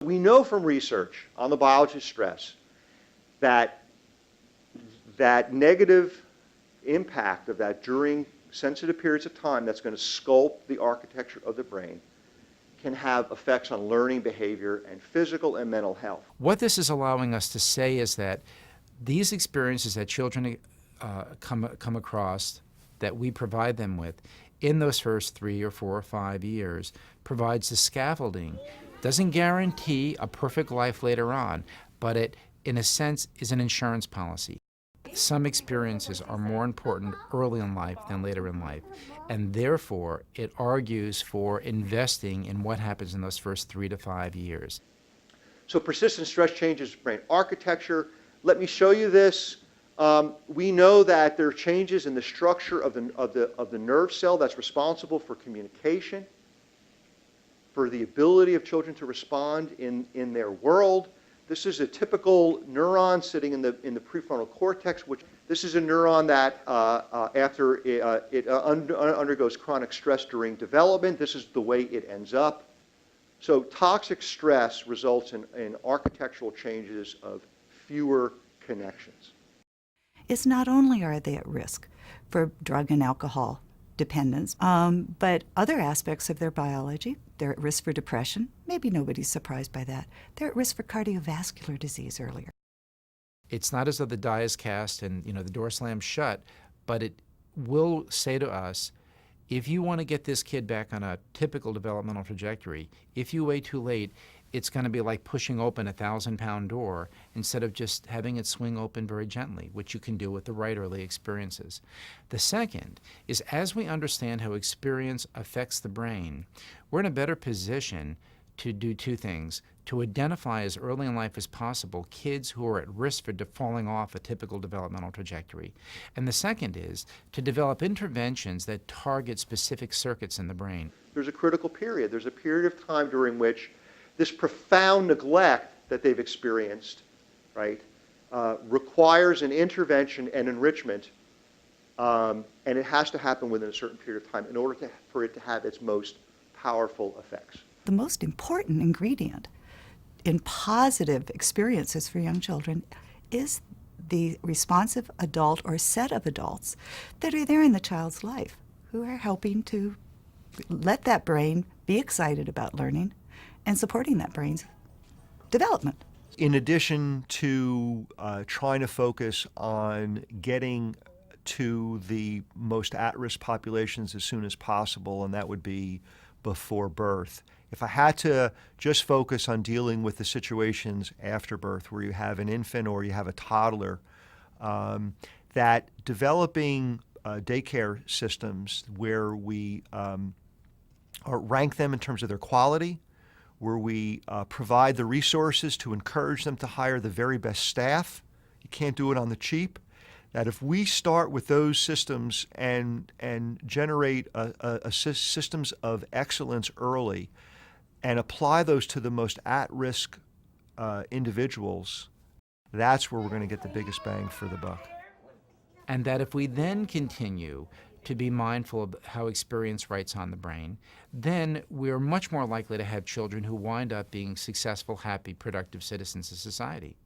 We know from research on the biology of stress that negative impact of that during sensitive periods of time that's going to sculpt the architecture of the brain can have effects on learning behavior and physical and mental health. What this is allowing us to say is that these experiences that children come across, that we provide them with in those first 3 or 4 or 5 years, provides the scaffolding. Doesn't guarantee a perfect life later on, but it, in a sense, is an insurance policy. Some experiences are more important early in life than later in life, and therefore it argues for investing in what happens in those first 3 to 5 years. So persistent stress changes brain architecture. Let me show you this. We know that there are changes in the structure of the nerve cell that's responsible for communication, for the ability of children to respond in their world. This is a typical neuron sitting in the prefrontal cortex, which this is a neuron that after it undergoes chronic stress during development, this is the way it ends up. So toxic stress results in architectural changes of fewer connections. It's not only are they at risk for drug and alcohol dependence, but other aspects of their biology. They're at risk for depression. Maybe nobody's surprised by that. They're at risk for cardiovascular disease earlier. It's not as though the die is cast and the door slams shut, but it will say to us, if you want to get this kid back on a typical developmental trajectory, if you wait too late, it's going to be like pushing open a 1,000-pound door instead of just having it swing open very gently, which you can do with the right early experiences. The second is, as we understand how experience affects the brain, we're in a better position to do 2 things: to identify as early in life as possible kids who are at risk for falling off a typical developmental trajectory. And the second is to develop interventions that target specific circuits in the brain. There's a critical period. There's a period of time during which this profound neglect that they've experienced, right, requires an intervention and enrichment, and it has to happen within a certain period of time in order for it to have its most powerful effects. The most important ingredient in positive experiences for young children is the responsive adult or set of adults that are there in the child's life who are helping to let that brain be excited about learning and supporting that brain's development. In addition to trying to focus on getting to the most at-risk populations as soon as possible, and that would be before birth. If I had to just focus on dealing with the situations after birth where you have an infant or you have a toddler, that developing daycare systems where we rank them in terms of their quality, where we provide the resources to encourage them to hire the very best staff. You can't do it on the cheap. That if we start with those systems and generate systems of excellence early and apply those to the most at-risk individuals, that's where we're going to get the biggest bang for the buck. And that if we then continue to be mindful of how experience writes on the brain, then we're much more likely to have children who wind up being successful, happy, productive citizens of society.